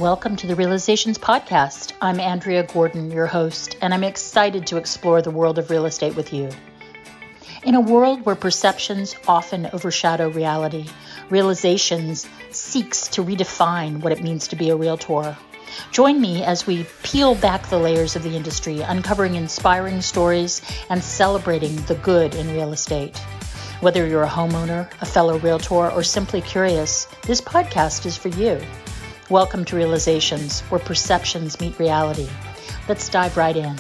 Welcome to the Realizations Podcast. I'm Andrea Gordon, your host, and I'm excited to explore the world of real estate with you. In a world where perceptions often overshadow reality, Realizations seeks to redefine what it means to be a realtor. Join me as we peel back the layers of the industry, uncovering inspiring stories and celebrating the good in real estate. Whether you're a homeowner, a fellow realtor, or simply curious, this podcast is for you. Welcome to Realizations, where perceptions meet reality. Let's dive right in.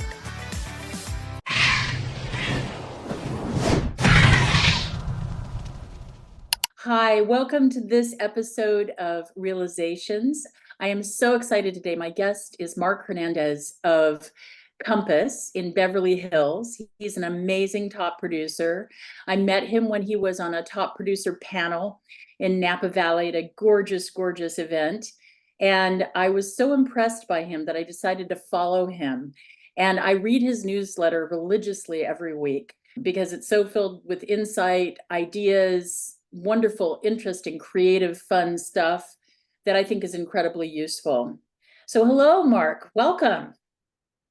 Hi, welcome to this episode of Realizations. I am so excited today. My guest is Marc Hernandez of Compass in Beverly Hills. He's an amazing top producer. I met him when he was on a top producer panel in Napa Valley at a gorgeous, gorgeous event. And I was so impressed by him that I decided to follow him. And I read his newsletter religiously every week because it's so filled with insight, ideas, wonderful, interesting, creative, fun stuff that I think is incredibly useful. So hello, Marc. Welcome.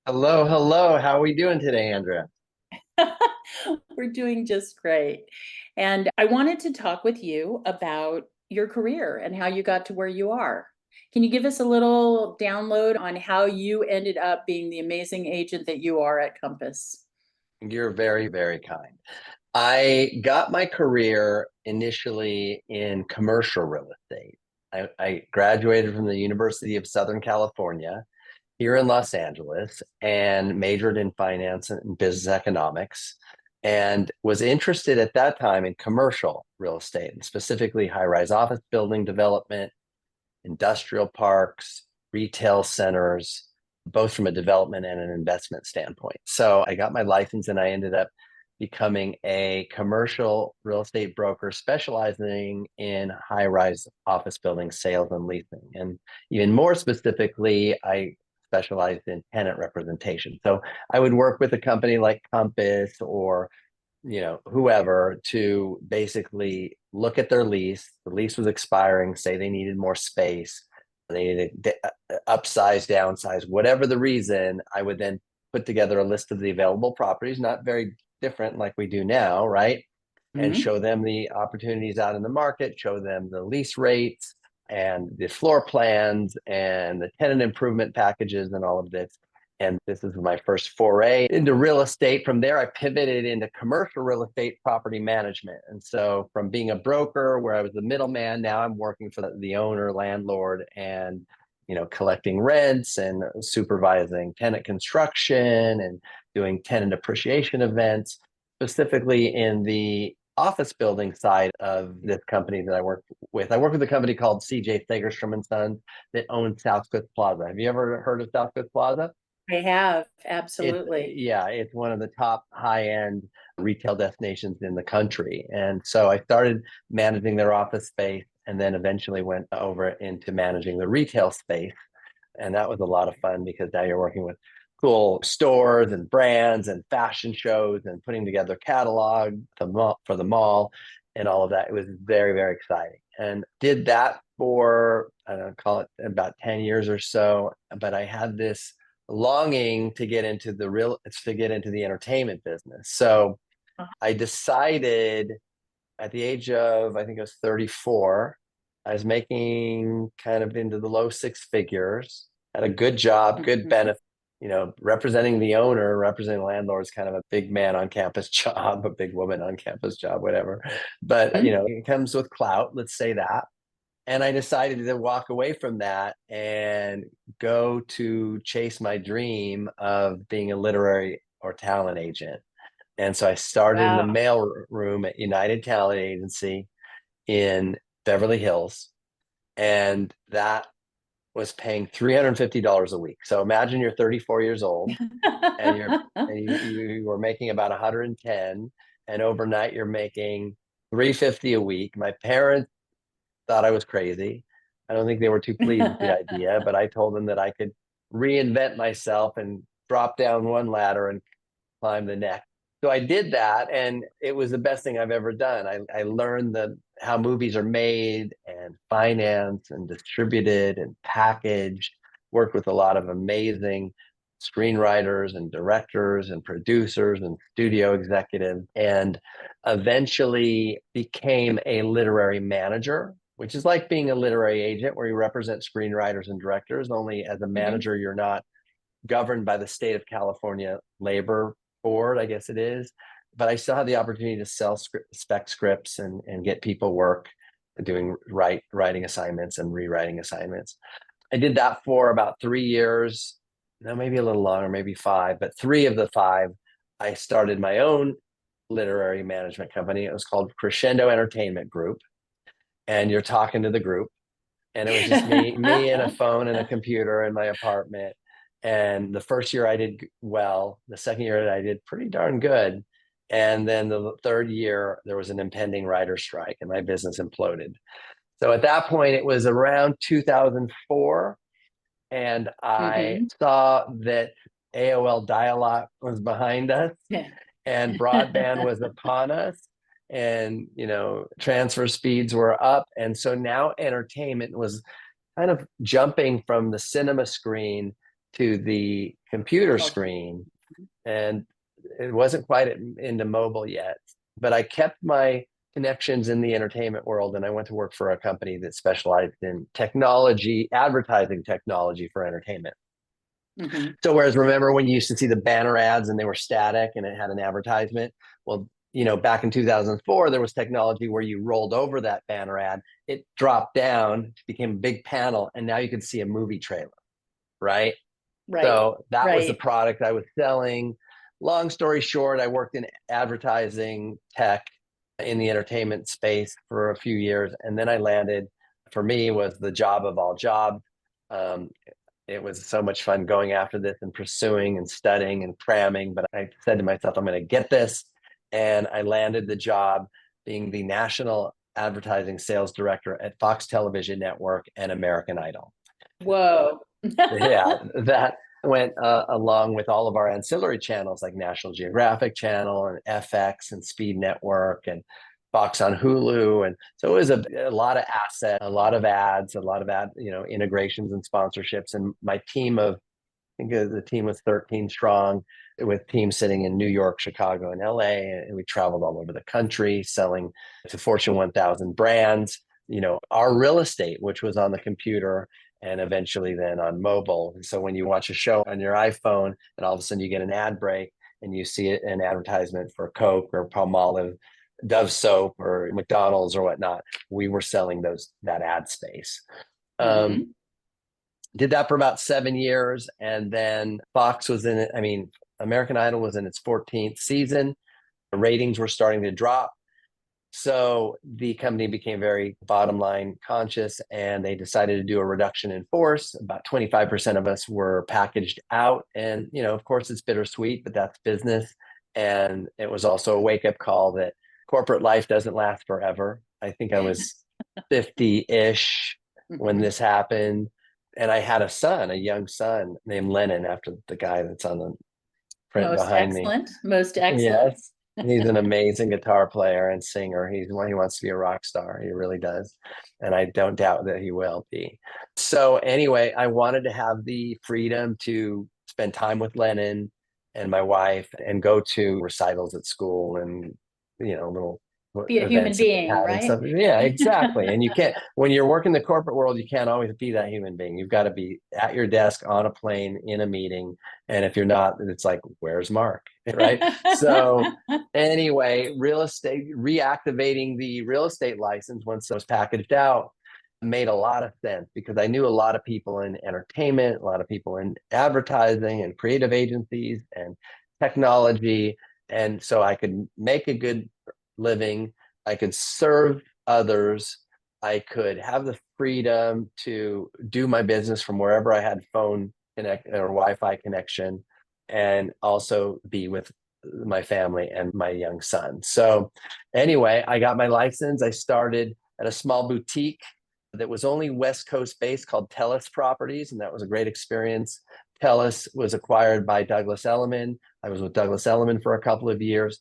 Hello, hello. How are we doing today, Andrea? We're doing just great. And I wanted to talk with you about your career and how you got to where you are. Can you give us a little download on how you ended up being the amazing agent that you are at Compass? You're very, very kind. I got my career initially in commercial real estate. I graduated from the University of Southern California here in Los Angeles and majored in finance and business economics and was interested at that time in commercial real estate and specifically high-rise office building development, industrial parks, retail centers, both from a development and an investment standpoint. So I got my license and I ended up becoming a commercial real estate broker specializing in high-rise office building sales and leasing. And even more specifically, I specialized in tenant representation. So I would work with a company like Compass or whoever to basically look at their lease. The lease was expiring, say they needed more space, they needed upsize, downsize, whatever the reason. I would then put together a list of the available properties, not very different like we do now, right? And show them the opportunities out in the market, show them the lease rates and the floor plans and the tenant improvement packages and all of this. And this is my first foray into real estate. From there, I pivoted into commercial real estate property management. And so from being a broker where I was the middleman, now I'm working for the owner, landlord, and collecting rents and supervising tenant construction and doing tenant appreciation events, specifically in the office building side of this company that I work with. I work with a company called CJ Fagerstrom and Sons that owns Southcliff Plaza. Have you ever heard of Southcliff Plaza? I have, absolutely. It's one of the top high-end retail destinations in the country. And so I started managing their office space and then eventually went over into managing the retail space. And that was a lot of fun because now you're working with cool stores and brands and fashion shows and putting together catalog for the mall and all of that. It was very, very exciting. And did that for, I don't know, call it about 10 years or so. But I had this longing to get into the entertainment business. So I decided at the age of, I think it was 34, I was making kind of into the low six figures, had a good job, good benefit, representing the owner, representing the landlord is kind of a big man on campus job, a big woman on campus job, whatever. But, it comes with clout, let's say that. And I decided to walk away from that and go to chase my dream of being a literary or talent agent. And so I started in the mail room at United Talent Agency in Beverly Hills. And that was paying $350 a week. So imagine you're 34 years old and you were making about 110, and overnight you're making $350 a week. My parents thought I was crazy. I don't think they were too pleased with the idea, but I told them that I could reinvent myself and drop down one ladder and climb the next. So I did that, and it was the best thing I've ever done. I learned how movies are made and financed and distributed and packaged. Worked with a lot of amazing screenwriters and directors and producers and studio executives, and eventually became a literary manager, which is like being a literary agent where you represent screenwriters and directors. Only as a Hmm. manager, you're not governed by the state of California labor board, I guess it is. But I still had the opportunity to sell spec scripts and get people work doing writing assignments and rewriting assignments. I did that for about 3 years, no, maybe a little longer, maybe five, but three of the five, I started my own literary management company. It was called Crescendo Entertainment Group. And you're talking to the group, and it was just me and a phone and a computer in my apartment. And the first year I did well. The second year I did pretty darn good. And then the third year there was an impending writer strike, and my business imploded. So at that point, it was around 2004, and I Hmm. saw that AOL dial-up was behind us and broadband was upon us, and transfer speeds were up, and so now entertainment was kind of jumping from the cinema screen to the computer screen. And it wasn't quite into mobile yet, but I kept my connections in the entertainment world, and I went to work for a company that specialized in technology, advertising technology for entertainment. Hmm. So whereas remember when you used to see the banner ads and they were static and it had an advertisement? Well, back in 2004, there was technology where you rolled over that banner ad, it dropped down, became a big panel, and now you could see a movie trailer, right? Right, So that was the right. product I was selling. Long story short, I worked in advertising tech in the entertainment space for a few years. And then I landed, for me, was the job of all jobs. Um, it was so much fun going after this and pursuing and studying and cramming. But I said to myself, I'm going to get this. And I landed the job being the national advertising sales director at Fox Television Network and American Idol. Whoa. Yeah, that went along with all of our ancillary channels like National Geographic Channel and FX and Speed Network and Fox on Hulu. And so it was a lot of assets, a lot of ads, a lot of integrations and sponsorships. And my team of, I think the team was 13 strong, with teams sitting in New York, Chicago, and LA. And we traveled all over the country selling to Fortune 1000 brands, our real estate, which was on the computer and eventually then on mobile. And so when you watch a show on your iPhone and all of a sudden you get an ad break and you see an advertisement for Coke or Palmolive, Dove soap or McDonald's or whatnot, we were selling that ad space. Um, Hmm. did that for about 7 years, and then Fox was in it. I mean, American Idol was in its 14th season. The ratings were starting to drop. So the company became very bottom line conscious, and they decided to do a reduction in force. About 25% of us were packaged out. And, of course, it's bittersweet, but that's business. And it was also a wake up call that corporate life doesn't last forever. I think I was 50-ish when Hmm. this happened. And I had a young son named Lennon, after the guy that's on the print Most behind me. excellent. Most excellent. Yes, he's an amazing guitar player and singer. He wants to be a rock star. He really does. And I don't doubt that he will be. So anyway, I wanted to have the freedom to spend time with Lennon and my wife and go to recitals at school and, little Be a human events that they being, had and right? stuff. Yeah, exactly. And you can't, when you're working the corporate world, you can't always be that human being. You've got to be at your desk, on a plane, in a meeting. And if you're not, it's like, where's Mark? Right. So anyway, real estate, reactivating the real estate license once it was packaged out made a lot of sense, because I knew a lot of people in entertainment, a lot of people in advertising and creative agencies and technology. And so I could make a good living. I could serve others. I could have the freedom to do my business from wherever I had phone connect or Wi-Fi connection, and also be with my family and my young son. So anyway, I got my license. I started at a small boutique that was only West Coast based called Telus Properties, and that was a great experience. Telus was acquired by Douglas Elliman, I was with Douglas Elliman for a couple of years,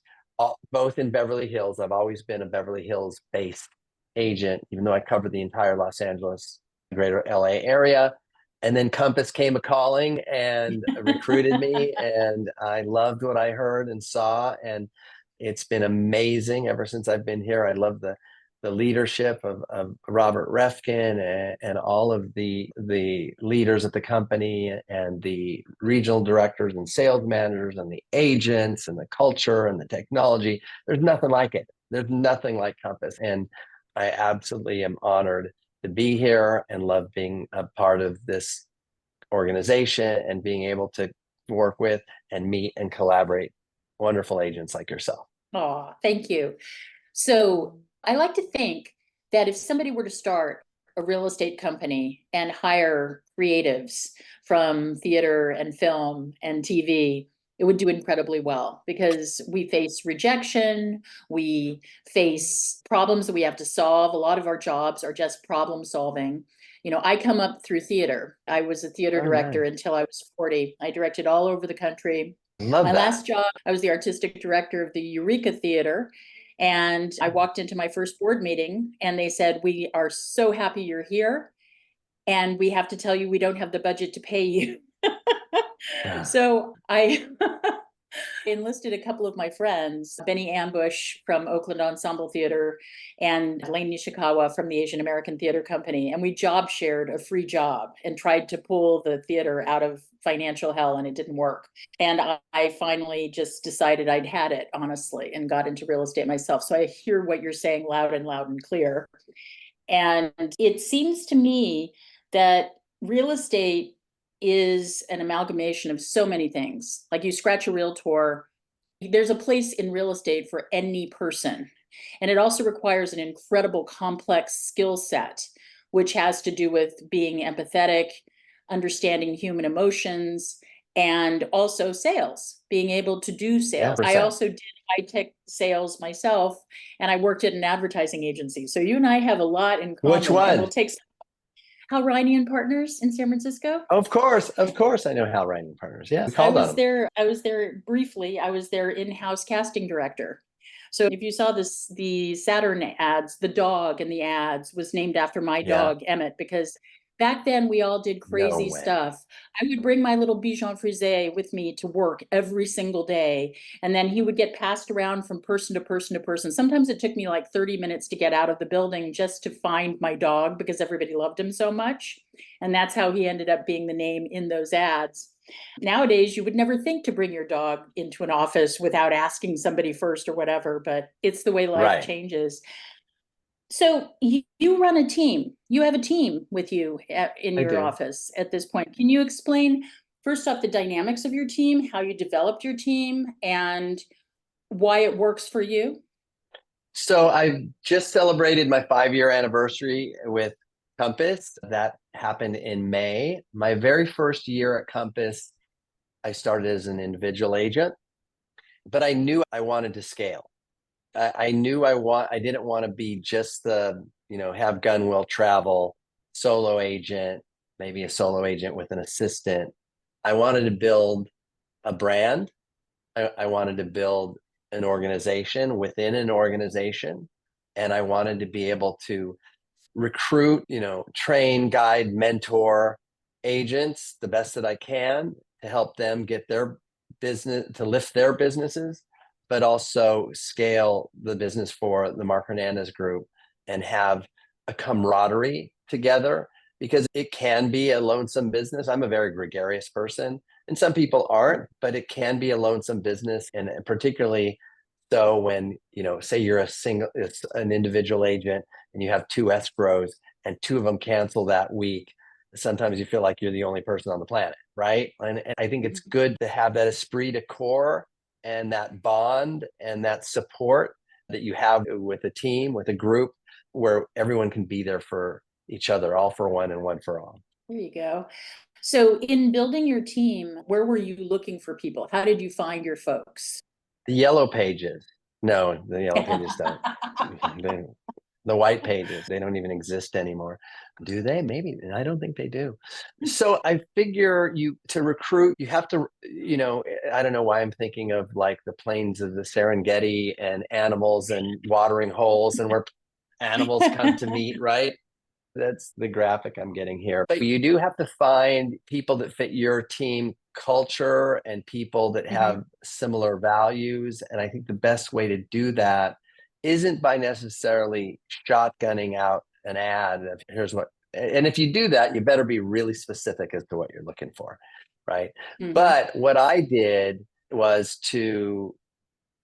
both in Beverly Hills. I've always been a Beverly Hills based agent, even though I covered the entire Los Angeles, greater LA area. And then Compass came a calling and recruited me, and I loved what I heard and saw. And it's been amazing ever since I've been here. I love the leadership of Robert Refkin and all of the leaders at the company and the regional directors and sales managers and the agents and the culture and the technology. There's nothing like it. There's nothing like Compass. And I absolutely am honored to be here and love being a part of this organization and being able to work with and meet and collaborate wonderful agents like yourself. Oh, thank you. So I like to think that if somebody were to start a real estate company and hire creatives from theater and film and TV, it would do incredibly well because we face rejection, we face problems that we have to solve. A lot of our jobs are just problem solving. You know, I come up through theater. I was a theater director Nice. until I was 40. I directed all over the country. Love My that. last job, I was the artistic director of the Eureka Theater. And I walked into my first board meeting and they said, "We are so happy you're here. And we have to tell you, we don't have the budget to pay you." So I enlisted a couple of my friends, Benny Ambush from Oakland Ensemble Theater and Lane Nishikawa from the Asian American Theater Company. And we job shared a free job and tried to pull the theater out of financial hell, and it didn't work. And I finally just decided I'd had it, honestly, and got into real estate myself. So I hear what you're saying loud and clear. And it seems to me that real estate is an amalgamation of so many things. Like you scratch a realtor, there's a place in real estate for any person. And it also requires an incredible complex skill set, which has to do with being empathetic, understanding human emotions, and also sales, being able to do Yeah, sales. I percent. also did high tech sales myself, and I worked at an advertising agency. So you and I have a lot in Which common, and we'll one? take Hal Riney and Partners in San Francisco. Of course, I know Hal Riney Partners. Yeah, we I called on was him. there. I was there briefly. I was their in-house casting director. So if you saw this, the Saturn ads, the dog in the ads was named after my Yeah, dog, Emmett, because back then we all did no crazy way. stuff. I would bring my little Bichon Frise with me to work every single day. And then he would get passed around from person to person to person. Sometimes it took me like 30 minutes to get out of the building just to find my dog because everybody loved him so much. And that's how he ended up being the name in those ads. Nowadays, you would never think to bring your dog into an office without asking somebody first or whatever, but it's the way life Right. changes. So you run a team. You have a team with you in I your do. office at this point. Can you explain first off the dynamics of your team, how you developed your team, and why it works for you? So I just celebrated my 5-year anniversary with Compass. That happened in May. My very first year at Compass, I started as an individual agent, but I knew I wanted to scale. I knew I didn't want to be just the, have gun will travel solo agent, maybe a solo agent with an assistant. I wanted to build a brand. I wanted to build an organization within an organization. And I wanted to be able to recruit, train, guide, mentor agents the best that I can to help them get their business, to lift their businesses, but also scale the business for the Marc Hernandez group and have a camaraderie together, because it can be a lonesome business. I'm a very gregarious person and some people aren't, but it can be a lonesome business. And particularly so when, say you're it's an individual agent and you have 2 escrows and 2 of them cancel that week, sometimes you feel like you're the only person on the planet, right? And I think it's good to have that esprit de corps and that bond and that support that you have with a team, with a group, where everyone can be there for each other, all for one and one for all. There you go. So in building your team, where were you looking for people? How did you find your folks? The yellow pages. No, the yellow pages don't. They, the white pages, they don't even exist anymore. Do they? Maybe. I don't think they do. So I figure to recruit, you have to, I don't know why I'm thinking of like the plains of the Serengeti and animals and watering holes and where animals come to meet, right? That's the graphic I'm getting here. But you do have to find people that fit your team culture and people that have similar values. And I think the best way to do that isn't by necessarily shotgunning out an ad of here's what, and if you do that, you better be really specific as to what you're looking for, right? But what I did was to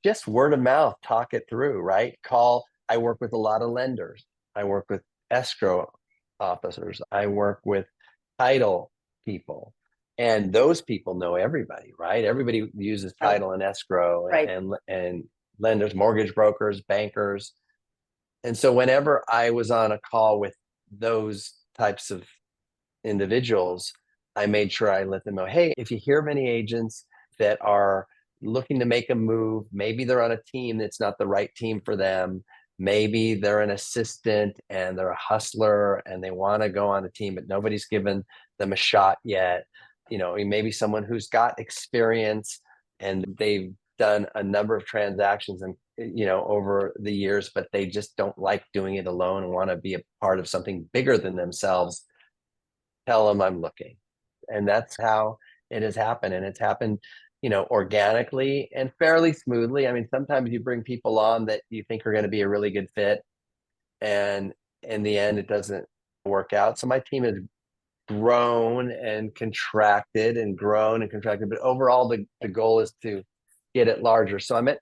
just word of mouth, talk it through, right? I work with a lot of lenders. I work with escrow officers. I work with title people. And those people know everybody, right? Everybody uses title and escrow Right. and lenders, mortgage brokers, bankers. And so whenever I was on a call with those types of individuals, I made sure I let them know, hey, if you hear of any agents that are looking to make a move, maybe they're on a team that's not the right team for them. Maybe they're an assistant and they're a hustler and they want to go on a team, but nobody's given them a shot yet. Maybe someone who's got experience and they've done a number of transactions and over the years, but they just don't like doing it alone and want to be a part of something bigger than themselves. Tell them I'm looking. And that's how it has happened. And it's happened, organically and fairly smoothly. I mean, sometimes you bring people on that you think are going to be a really good fit. And in the end, it doesn't work out. So my team has grown and contracted and grown and contracted. But overall, the goal is to get it larger. So I'm at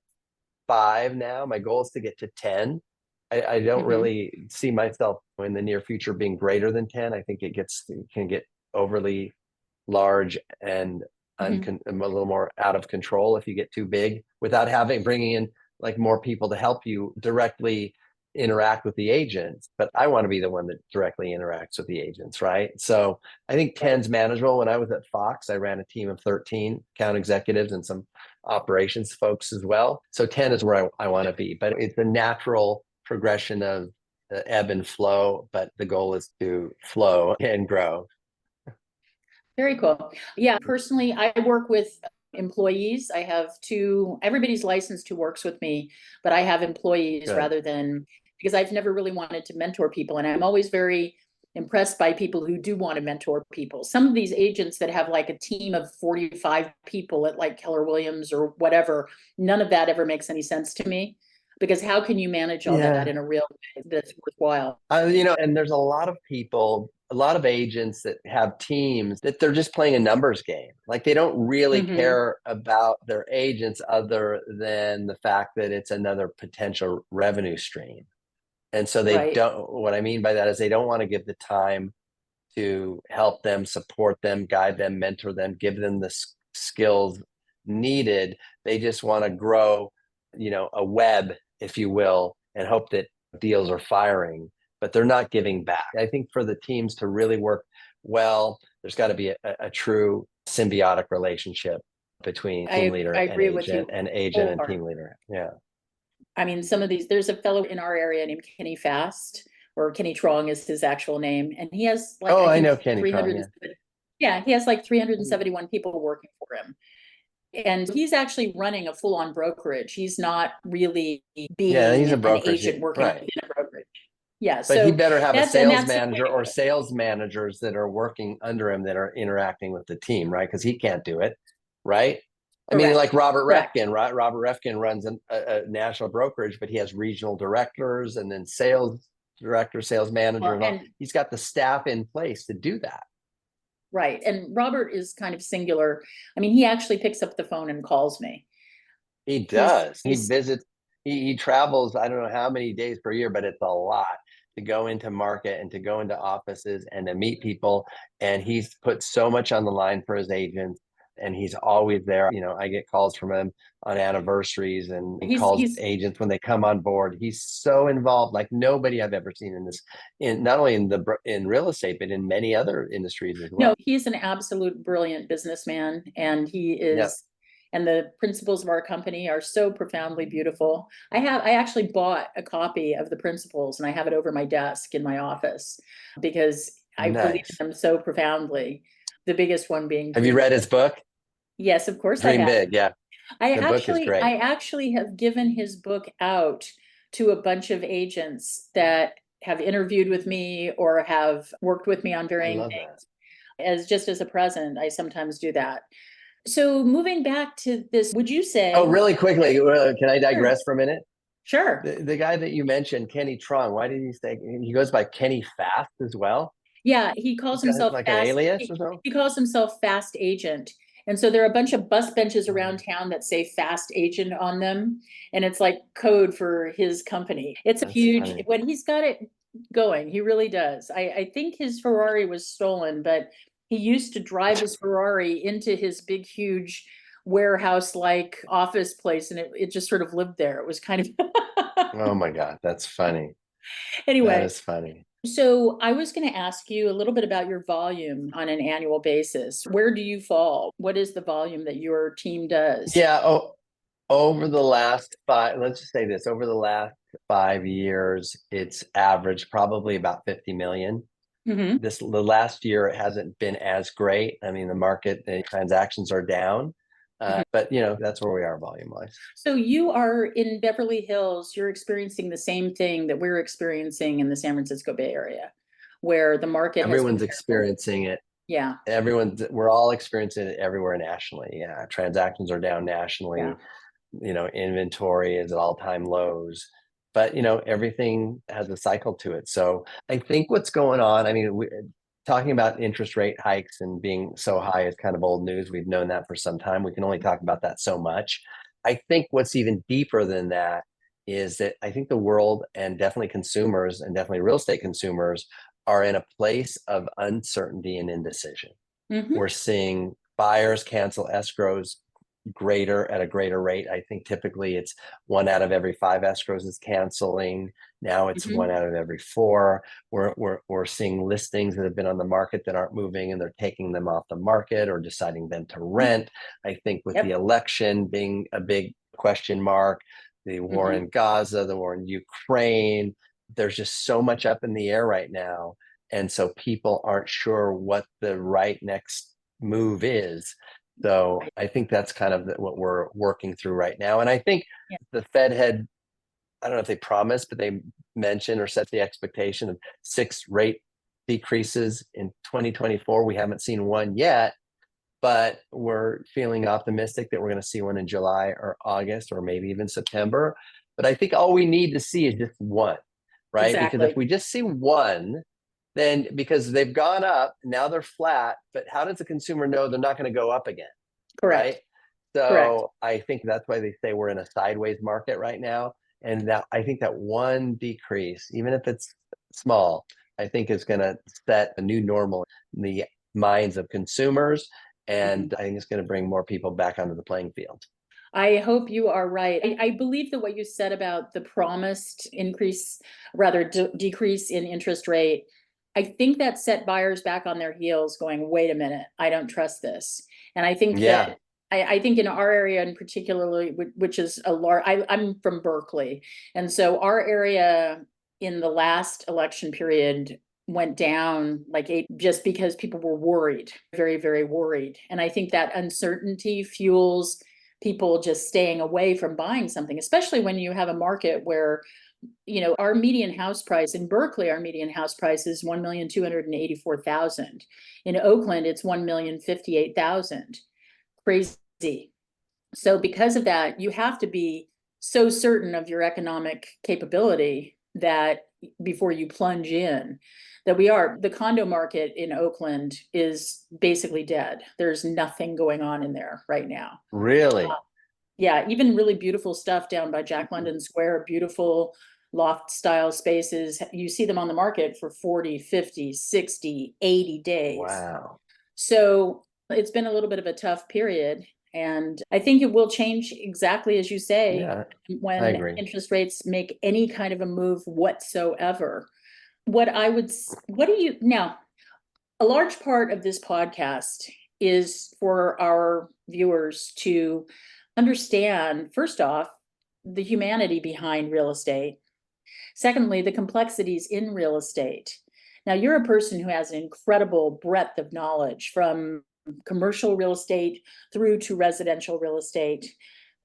5 now. My goal is to get to 10. I don't really see myself in the near future being greater than 10. I think it can get overly large and a little more out of control if you get too big without bringing in like more people to help you directly interact with the agents. But I want to be the one that directly interacts with the agents, right? So I think 10's manageable. When I was at Fox, I ran a team of 13 account executives and some operations folks as well. So 10 is where I want to be, but it's a natural progression of the ebb and flow, but the goal is to flow and grow. Very cool. Yeah, personally, I work with employees. I have everybody's licensed who works with me, but I have employees Good. rather than, because I've never really wanted to mentor people. And I'm always very impressed by people who do want to mentor people. Some of these agents that have like a team of 45 people at like Keller Williams or whatever, none of that ever makes any sense to me. Because how can you manage all that in a real way that's worthwhile? And there's a lot of agents that have teams that they're just playing a numbers game. Like they don't really care about their agents other than the fact that it's another potential revenue stream. And so what I mean by that is they don't want to give the time to help them, support them, guide them, mentor them, give them the skills needed. They just want to grow, a web, if you will, and hope that deals are firing, but they're not giving back. I think for the teams to really work well, there's got to be a true symbiotic relationship between team leader and agent, and agent and team leader. Yeah. I mean, there's a fellow in our area named Kenny Fast, or Kenny Trong is his actual name. And he has like, I know Kenny Trong, he has like 371 people working for him. And he's actually running a full-on brokerage. He's not really being he's a an agent working in a brokerage. Yeah. But so he better have a sales manager or sales managers that are working under him that are interacting with the team, right? Because he can't do it, right? I mean, like Robert Refkin, right? Robert Refkin runs a national brokerage, but he has regional directors and then sales director, sales manager, and he's got the staff in place to do that. Right. And Robert is kind of singular. I mean, he actually picks up the phone and calls me. He does. He visits, he travels, I don't know how many days per year, but it's a lot to go into market and to go into offices and to meet people. And he's put so much on the line for his agents. And he's always there. I get calls from him on anniversaries and he calls agents when they come on board. He's so involved, like nobody I've ever seen in not only in real estate, but in many other industries as well. No, he's an absolute brilliant businessman. And he is, and the principles of our company are so profoundly beautiful. I actually bought a copy of the principles and I have it over my desk in my office because I believe in Nice. them so profoundly. The biggest one being Have you dream. read his book? Yes, of course I Dream have. Big. Yeah. I The book is actually, I great. actually have given his book out to a bunch of agents that have interviewed with me or have worked with me on I varying love that. things. As just as a present, I sometimes do that. So moving back to this, would you Oh, say, really quickly, can I sure, digress for a minute? sure. The guy that you mentioned, Kenny Trong, why did he say he goes by Kenny Fast as well? Yeah, he calls He's got himself like an fast. alias or He, something? he calls himself fast agent. And so there are a bunch of bus benches around town that say fast agent on them. And it's like code for his company. It's a That's huge, funny. when he's got it going, he really does. I think his Ferrari was stolen, but he used to drive his Ferrari into his big, huge warehouse like office place. And it just sort of lived there. It was kind of, Oh my God, that's funny. That anyway. is funny. So I was going to ask you a little bit about your volume on an annual basis. Where do you fall? What is the volume that your team does? Yeah. Oh, over the last five, let's just say this, over the last 5 years, it's averaged probably about 50 million. Hmm. The last year it hasn't been as great. I mean, the market, the transactions are down, but that's where we are volume wise. So you are in Beverly Hills, you're experiencing the same thing that we're experiencing in the San Francisco Bay Area, where the market has been Everyone's terrible. experiencing it. Yeah, We're all experiencing it everywhere nationally. Yeah, transactions are down yeah. nationally. Inventory is at all-time lows, but everything has a cycle to it. So I think what's going on, I mean, talking about interest rate hikes and being so high is kind of old news. We've known that for some time. We can only talk about that so much. I think what's even deeper than that is that I think the world, and definitely consumers, and definitely real estate consumers, are in a place of uncertainty and indecision. Hmm. We're seeing buyers cancel escrows at a greater rate. I think typically it's 1 out of every 5 escrows is canceling. Now it's Hmm. 1 out of every 4. We're seeing listings that have been on the market that aren't moving, and they're taking them off the market or deciding then to rent. I think with the Yep. election being a big question mark, the war Hmm. in Gaza, the war in Ukraine, there's just so much up in the air right now. And so people aren't sure what the right next move is. So Right. I think that's kind of what we're working through right now. And I think Yeah. the Fed had, I don't know if they promised, but they mentioned or set the expectation of 6 rate decreases in 2024. We haven't seen one yet, but we're feeling optimistic that we're going to see one in July or August or maybe even September. But I think all we need to see is just one, right? Because if Exactly. we just see one, then because they've gone up, now they're flat, but how does the consumer know they're not going to go up again? Right. Correct. Correct. So I think that's why they say we're in a sideways market right now. And that I think that one decrease, even if it's small, I think is going to set a new normal in the minds of consumers. Mhm. And I think it's going to bring more people back onto the playing field. I hope you are right. I believe that what you said about the promised increase, rather decrease in interest rate, I think that set buyers back on their heels going, wait a minute, I don't trust this. And I think that Yeah. I think in our area in particularly, which is a large, I'm from Berkeley. And so our area in the last election period went down like 8 just because people were worried, very, very worried. And I think that uncertainty fuels people just staying away from buying something, especially when you have a market where, our median house price in Berkeley, our median house price is 1,284,000. In Oakland, it's 1,058,000. Crazy. So because of that, you have to be so certain of your economic capability that before you plunge in, that the condo market in Oakland is basically dead. There's nothing going on in there right now. Really? Yeah, even really beautiful stuff down by Jack London Square, beautiful loft style spaces. You see them on the market for 40, 50, 60, 80 days. Wow. So it's been a little bit of a tough period. And I think it will change exactly as you say Yeah, I when agree. interest rates make any kind of a move whatsoever. What do you now? A large part of this podcast is for our viewers to understand, first off, the humanity behind real estate. Secondly, the complexities in real estate. Now, you're a person who has an incredible breadth of knowledge from commercial real estate through to residential real estate.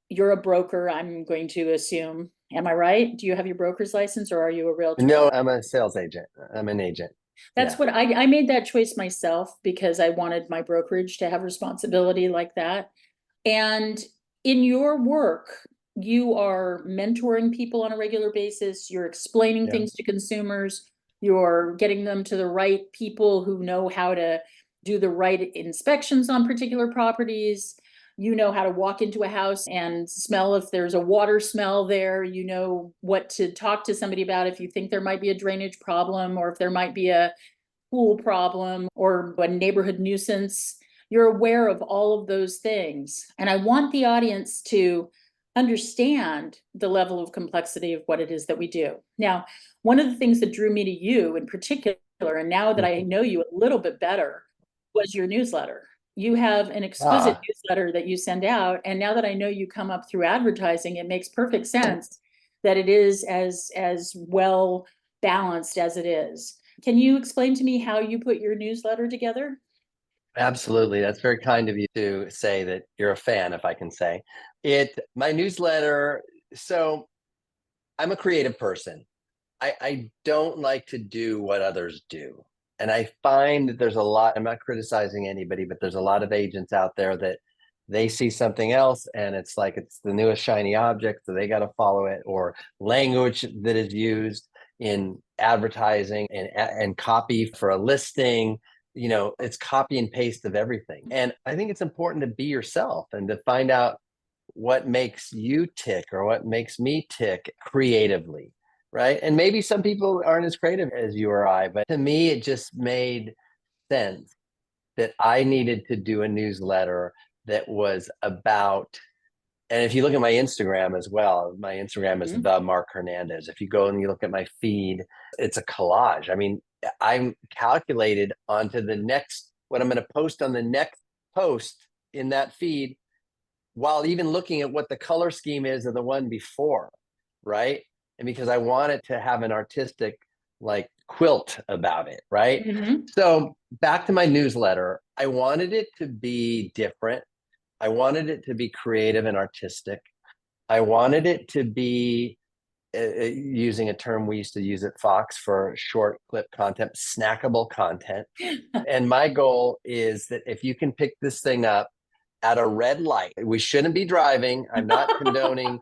You're a broker, I'm going to assume. Am I right? Do you have your broker's license or are you a realtor? No, I'm a sales agent. I'm an agent. That's Yeah. what I made that choice myself because I wanted my brokerage to have responsibility like that. And in your work, you are mentoring people on a regular basis, you're explaining Yeah. things to consumers, you're getting them to the right people who know how to do the right inspections on particular properties. You know how to walk into a house and smell if there's a water smell there. You know what to talk to somebody about if you think there might be a drainage problem or if there might be a pool problem or a neighborhood nuisance. You're aware of all of those things. And I want the audience to understand the level of complexity of what it is that we do. Now, one of the things that drew me to you in particular, and now that I know you a little bit better, was your newsletter. You have an exquisite Ah, newsletter that you send out. And now that I know you come up through advertising, it makes perfect sense that it is as well balanced as it is. Can you explain to me how you put your newsletter together? absolutely. That's very kind of you to say that you're a fan, if I can say it. My newsletter. So I'm a creative person. I don't like to do what others do. And I find that there's a lot, I'm not criticizing anybody, but there's a lot of agents out there that they see something else and it's like it's the newest shiny object, so they got to follow it, or language that is used in advertising and copy for a listing. It's copy and paste of everything. And I think it's important to be yourself and to find out what makes you tick or what makes me tick creatively, right? And maybe some people aren't as creative as you or I, but to me, it just made sense that I needed to do a newsletter that was about, and if you look at my Instagram as well, my Instagram is the Marc Hernandez. If you go and you look at my feed, it's a collage. I mean, I'm calculated onto the next, what I'm going to post on the next post in that feed, while even looking at what the color scheme is of the one before, right? And because I want it to have an artistic like quilt about it, right? Mm-hmm. So back to my newsletter, I wanted it to be different. I wanted it to be creative and artistic. I wanted it to be using a term we used to use at Fox for short clip content, snackable content. And my goal is that if you can pick this thing up at a red light, we shouldn't be driving. I'm not condoning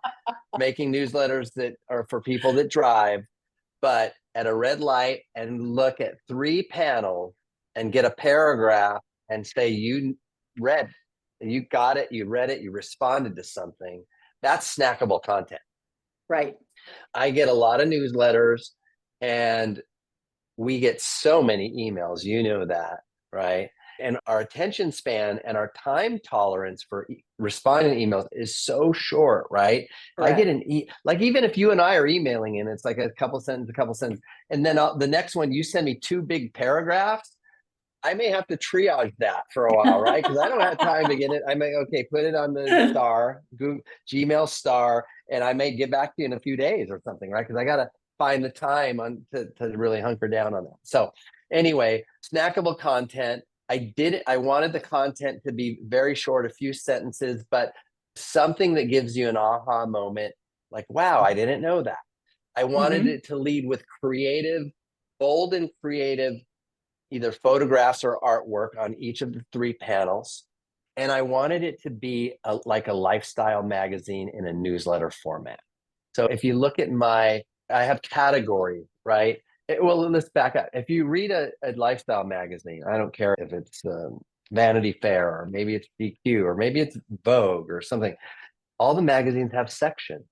making newsletters that are for people that drive, but at a red light and look at 3 panels and get a paragraph and say, you read, you got it, you read it, you responded to something. That's snackable content. Right. I get a lot of newsletters and we get so many emails, you know that, right? And our attention span and our time tolerance for responding to emails is so short, right? If I get like, even if you and I are emailing and it's like a couple sentences, and then the next one, you send me 2 big paragraphs, I may have to triage that for a while, right? Because I don't have time to get it. I may, okay, put it on the star, Google, Gmail star, and I may get back to you in a few days or something, right? Because I got to find the time to really hunker down on that. So anyway, snackable content. I wanted the content to be very short, a few sentences, but something that gives you an aha moment, like, wow, I didn't know that. I wanted it to lead with bold and creative, either photographs or artwork on each of the 3 panels. And I wanted it to be like a lifestyle magazine in a newsletter format. So if you look at I have categories, right? Well, let's back up. If you read a lifestyle magazine, I don't care if it's Vanity Fair, or maybe it's GQ, or maybe it's Vogue or something. All the magazines have sections.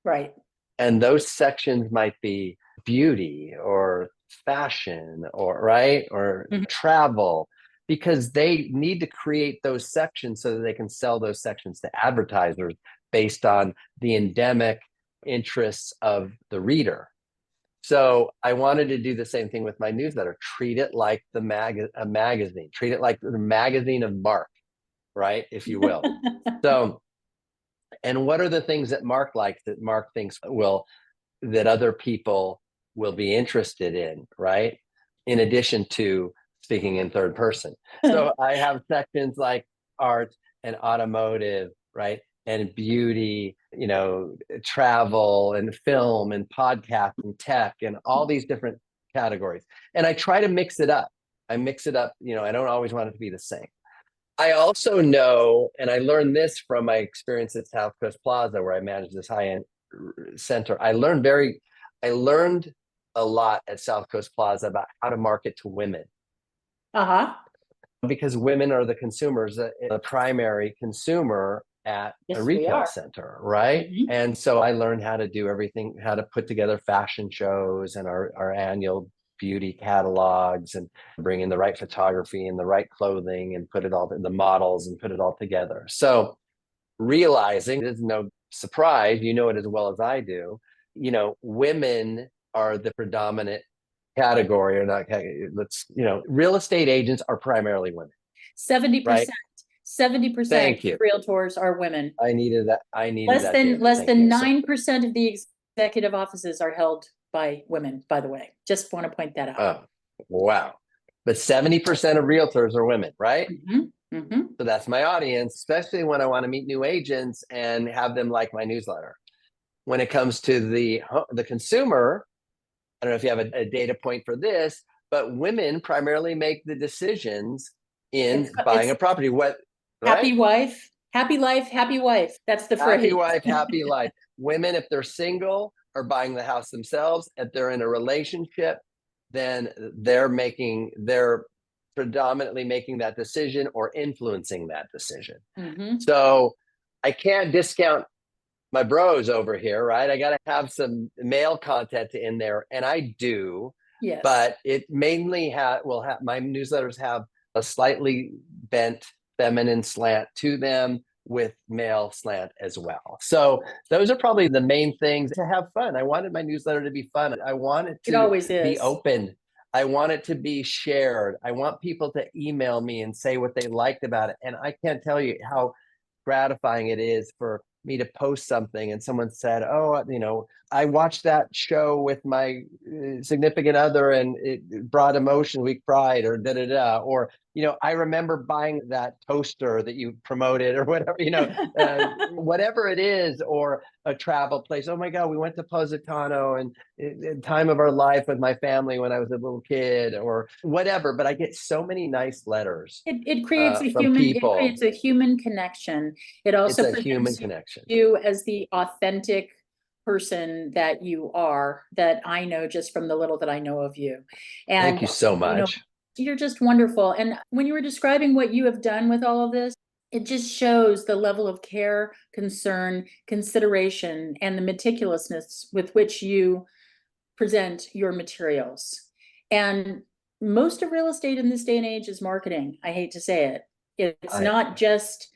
Right. And those sections might be beauty or fashion or travel, because they need to create those sections so that they can sell those sections to advertisers based on the endemic interests of the reader. So I wanted to do the same thing with my newsletter. Treat it like a magazine. Treat it like the magazine of Marc, right? If you will. So, and what are the things that Marc likes that Marc thinks that other people will be interested in, right? In addition to speaking in third person. So I have sections like art and automotive, right? And beauty, travel and film and podcast and tech and all these different categories. And I try to mix it up. I mix it up, I don't always want it to be the same. I also know, and I learned this from my experience at South Coast Plaza, where I managed this high-end center. I learned a lot at South Coast Plaza about how to market to women. Because women are the consumers, the primary consumer at a retail center, right? Mm-hmm. And so I learned how to do everything, how to put together fashion shows and our annual beauty catalogs and bring in the right photography and the right clothing and put it all, the models, and put it all together. So realizing, there's no surprise, you know it as well as I do, women are the predominant category, or not, real estate agents are primarily women. 70%. Right? 70% Thank you. of realtors are women. I needed that. Less than 9% of the executive offices are held by women, by the way. Just want to point that out. Oh, wow. But 70% of realtors are women, right? Mm-hmm. Mm-hmm. So that's my audience, especially when I want to meet new agents and have them like my newsletter. When it comes to the consumer, I don't know if you have a data point for this, but women primarily make the decisions in buying a property. What? Right? Happy wife, happy life, happy wife. That's the phrase. Happy wife, happy life. Women, if they're single, are buying the house themselves. If they're in a relationship, then they're predominantly making that decision or influencing that decision. Mm-hmm. So I can't discount my bros over here, right? I got to have some male content in there, and I do. Yes. But it mainly my newsletters have a slightly bent feminine slant to them, with male slant as well. So those are probably the main things. To have fun. I wanted my newsletter to be fun. I want it to be open. I want it to be shared. I want people to email me and say what they liked about it. And I can't tell you how gratifying it is for me to post something and someone said, oh, I watched that show with my significant other and it brought emotion, we cried, or da-da-da. Or, I remember buying that toaster that you promoted, or whatever, whatever it is, or a travel place. Oh my God, we went to Positano and time of our life with my family when I was a little kid, or whatever. But I get so many nice letters. It creates a human connection. It also it's a human connection. You as the authentic person that you are, that I know just from the little that I know of you. And thank you so much. You're just wonderful. And when you were describing what you have done with all of this, it just shows the level of care, concern, consideration, and the meticulousness with which you present your materials. And most of real estate in this day and age is marketing. I hate to say it. It's not just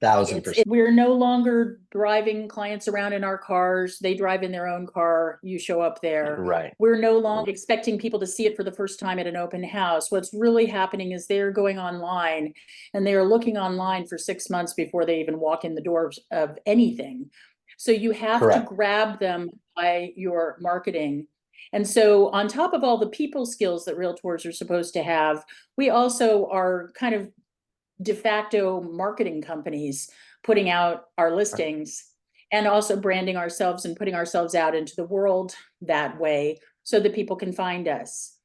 1,000%. We're no longer driving clients around in our cars. They drive in their own car. You show up there. Right. We're no longer expecting people to see it for the first time at an open house. What's really happening is they're going online, and they are looking online for 6 months before they even walk in the doors of anything. So you have to grab them by your marketing. And so on top of all the people skills that realtors are supposed to have, we also are kind of de facto marketing companies, putting out our listings and also branding ourselves and putting ourselves out into the world that way so that people can find us.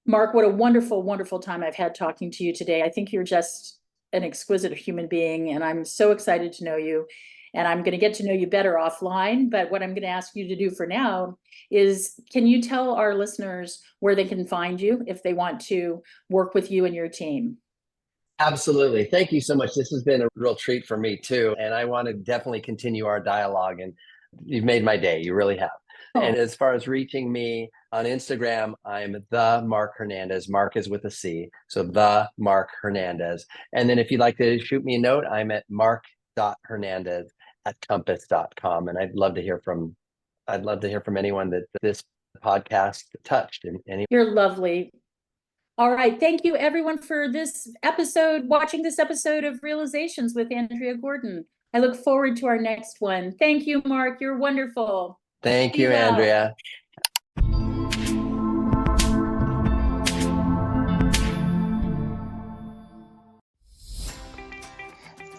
Marc, what a wonderful, wonderful time I've had talking to you today. I think you're just an exquisite human being, and I'm so excited to know you. And I'm going to get to know you better offline. But what I'm going to ask you to do for now is, can you tell our listeners where they can find you if they want to work with you and your team? Absolutely. Thank you so much. This has been a real treat for me too. And I want to definitely continue our dialogue, and you've made my day. You really have. Oh. And as far as reaching me on Instagram, I'm the Marc Hernandez. Marc is with a C. So the Marc Hernandez. And then if you'd like to shoot me a note, I'm at marc.hernandez@compass.com. And I'd love to hear from anyone that this the podcast touched in any. You're lovely. All right. Thank you, everyone, for this episode, watching this episode of Realizations with Andrea Gordon. I look forward to our next one. Thank you, Marc. You're wonderful. Thank Be you, well. Andrea.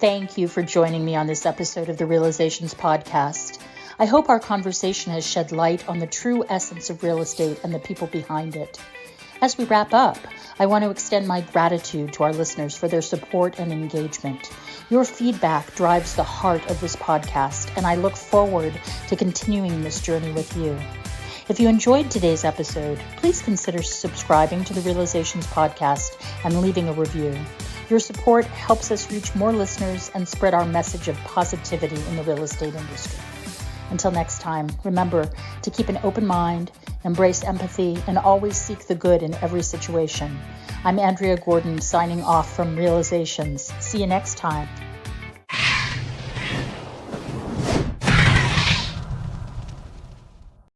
Thank you for joining me on this episode of the Realizations podcast. I hope our conversation has shed light on the true essence of real estate and the people behind it. As we wrap up, I want to extend my gratitude to our listeners for their support and engagement. Your feedback drives the heart of this podcast, and I look forward to continuing this journey with you. If you enjoyed today's episode, please consider subscribing to the Realizations podcast and leaving a review. Your support helps us reach more listeners and spread our message of positivity in the real estate industry. Until next time, remember to keep an open mind, embrace empathy, and always seek the good in every situation. I'm Andrea Gordon, signing off from Realizations. See you next time.